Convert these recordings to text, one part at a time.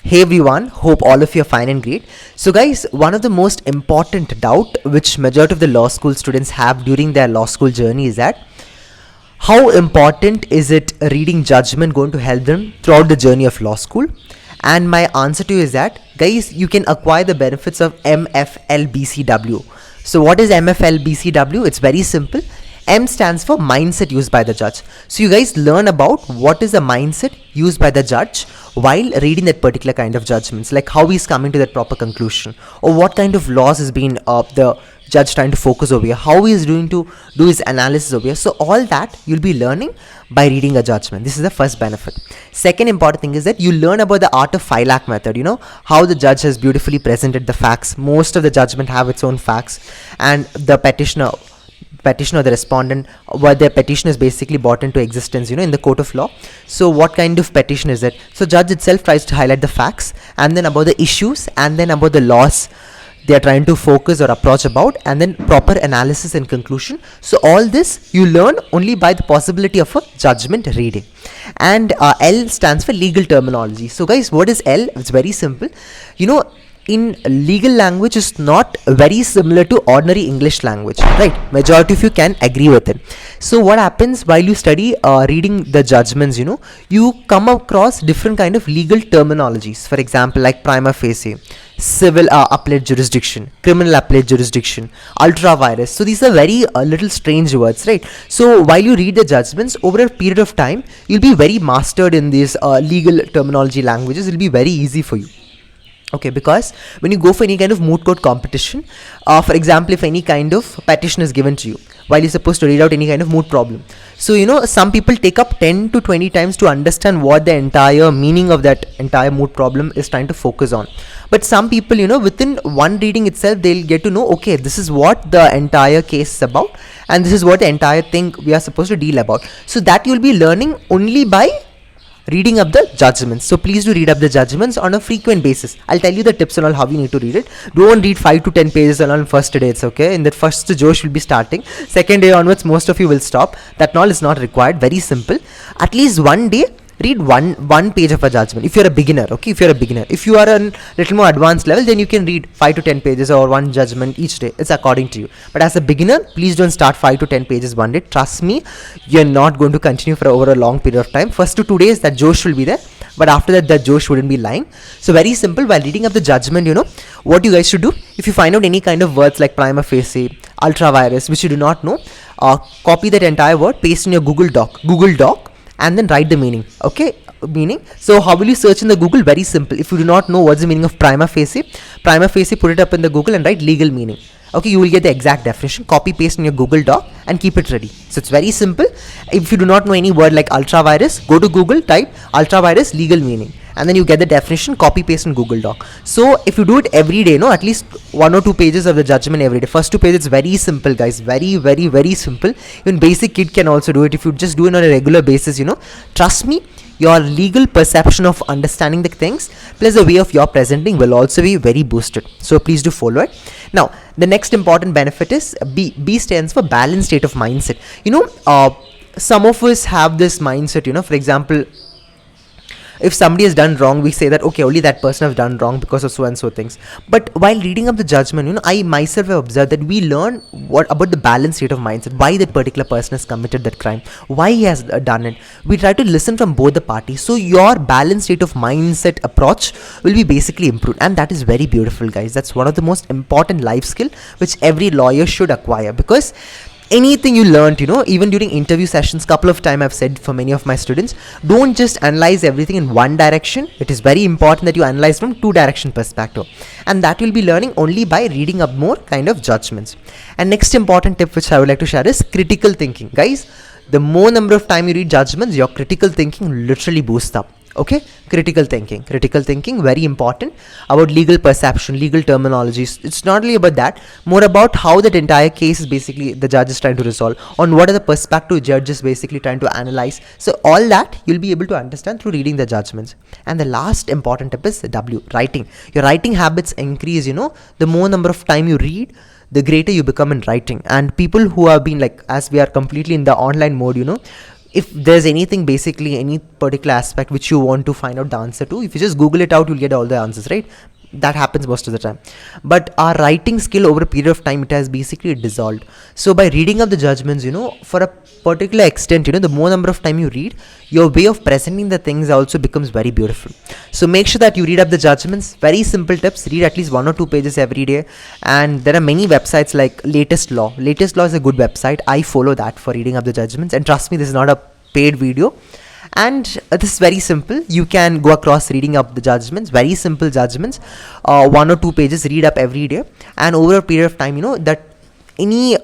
Hey everyone, hope all of you are fine and great. So guys, one of the most important doubt which majority of the law school students have during their law school journey is that how important is it reading judgment going to help them throughout the journey of law school? And my answer to you is that guys, you can acquire the benefits of MFLBCW. So what is MFLBCW? It's very simple. M stands for mindset used by the judge. So you guys learn about what is the mindset used by the judge while reading that particular kind of judgments, like how he's coming to that proper conclusion, or what kind of laws has been the judge trying to focus over here, how he is doing to do his analysis over here. So all that you'll be learning by reading a judgment. This is the first benefit. Second important thing is that you learn about the art of 5 lakh method, how the judge has beautifully presented the facts. Most of the judgment have its own facts, and the petitioner or the respondent, what their petition is basically brought into existence in the court of law. So what kind of petition is it? So judge itself tries to highlight the facts, and then about the issues, and then about the laws they are trying to focus or approach about, and then proper analysis and conclusion. So all this you learn only by the possibility of a judgment reading. And L stands for legal terminology. So guys, what is L? It's very simple. In legal language is not very similar to ordinary English language, right? Majority of you can agree with it. So what happens while you study reading the judgments, you come across different kind of legal terminologies. For example, like prima facie, civil appellate jurisdiction, criminal appellate jurisdiction, ultra vires. So these are very little strange words, right? So while you read the judgments over a period of time, you'll be very mastered in these legal terminology languages. It'll be very easy for you. Okay, because when you go for any kind of moot court competition, for example, if any kind of petition is given to you while you're supposed to read out any kind of moot problem, so some people take up 10 to 20 times to understand what the entire meaning of that entire moot problem is trying to focus on. But some people, within one reading itself, they'll get to know, okay, this is what the entire case is about, and this is what the entire thing we are supposed to deal about. So that you'll be learning only by reading up the judgments. So please do read up the judgments on a frequent basis. I'll tell you the tips and all how you need to read it. Don't read 5 to 10 pages on first day. It's okay. In that first Josh will be starting. Second day onwards, most of you will stop. That all is not required. Very simple. At least one day, read one page of a judgment if you're a beginner. Okay, if you are a little more advanced level, then you can read 5 to 10 pages or one judgment each day. It's according to you. But as a beginner, please don't start 5 to 10 pages one day. Trust me, you're not going to continue for over a long period of time. First to 2 days, that Josh will be there, but after that Josh wouldn't be lying. So very simple. While reading up the judgment, what you guys should do, if you find out any kind of words like prima facie, ultra vires, which you do not know, copy that entire word, paste in your Google Doc, and then write the meaning. Okay, meaning. So how will you search in the Google? Very simple. If you do not know what's the meaning of prima facie, put it up in the Google and write legal meaning. Okay, you will get the exact definition. Copy paste in your Google Doc and keep it ready. So it's very simple. If you do not know any word like ultra vires, go to Google, type ultra vires legal meaning, and then you get the definition, copy paste in Google Doc. So if you do it every day, at least 1 or 2 pages of the judgment every day. First 2 pages, it's very simple, guys. Very, very, very simple. Even basic kid can also do it if you just do it on a regular basis. Trust me, your legal perception of understanding the things plus the way of your presenting will also be very boosted. So please do follow it. Now the next important benefit is B. B stands for balanced state of mindset. Some of us have this mindset, for example, if somebody has done wrong, we say that okay, only that person has done wrong because of so and so things. But while reading up the judgment, I myself have observed that we learn what about the balanced state of mindset, why that particular person has committed that crime, why he has done it. We try to listen from both the parties, so your balanced state of mindset approach will be basically improved, and that is very beautiful, guys. That's one of the most important life skill which every lawyer should acquire, because anything you learned, even during interview sessions, couple of times I've said for many of my students, don't just analyze everything in one direction. It is very important that you analyze from 2 direction perspective, and that will be learning only by reading up more kind of judgments. And next important tip which I would like to share is critical thinking. Guys, the more number of time you read judgments, your critical thinking literally boosts up. Okay, critical thinking, very important about legal perception, legal terminologies. It's not really about that, more about how that entire case is basically the judge is trying to resolve, on what are the perspective judge is basically trying to analyze. So all that you'll be able to understand through reading the judgments. And the last important tip is W, writing. Your writing habits increase, the more number of time you read, the greater you become in writing. And people who have been as we are completely in the online mode, if there's anything, basically any particular aspect which you want to find out the answer to, if you just Google it out, you'll get all the answers, right? That happens most of the time. But our writing skill over a period of time, it has basically dissolved. So by reading up the judgments, for a particular extent, the more number of time you read, your way of presenting the things also becomes very beautiful. So make sure that you read up the judgments. Very simple tips: read at least 1 or 2 pages every day. And there are many websites like Latest Law. Latest Law is a good website. I follow that for reading up the judgments, and trust me, this is not a paid video. And this is very simple. You can go across reading up the judgments, very simple judgments, 1 or 2 pages, read up every day. And over a period of time, that any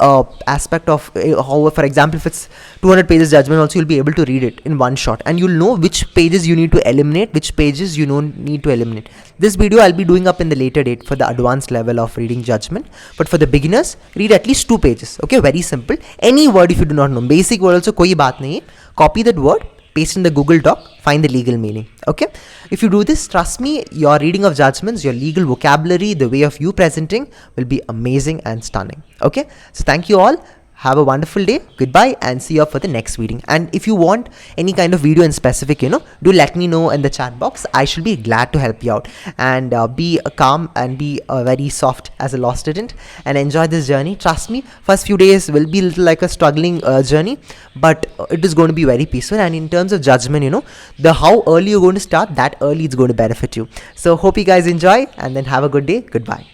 aspect of how, for example, if it's 200 pages judgment also, you'll be able to read it in one shot, and you'll know which pages you need to eliminate, which pages you don't need to eliminate. This video I'll be doing up in the later date for the advanced level of reading judgment, but for the beginners, read at least 2 pages. Okay, very simple. Any word if you do not know, basic word also, koi baat nahi hai, copy that word, paste in the Google Doc, find the legal meaning. Okay, if you do this, trust me, your reading of judgments, your legal vocabulary, the way of you presenting will be amazing and stunning. Okay, so thank you all. Have a wonderful day. Goodbye, and see you up for the next reading. And if you want any kind of video in specific, do let me know in the chat box. I shall be glad to help you out. And be calm and be very soft as a law student, and enjoy this journey. Trust me, first few days will be a little like a struggling journey, but it is going to be very peaceful. And in terms of judgment, the how early you're going to start, that early it's going to benefit you. So hope you guys enjoy, and then have a good day. Goodbye.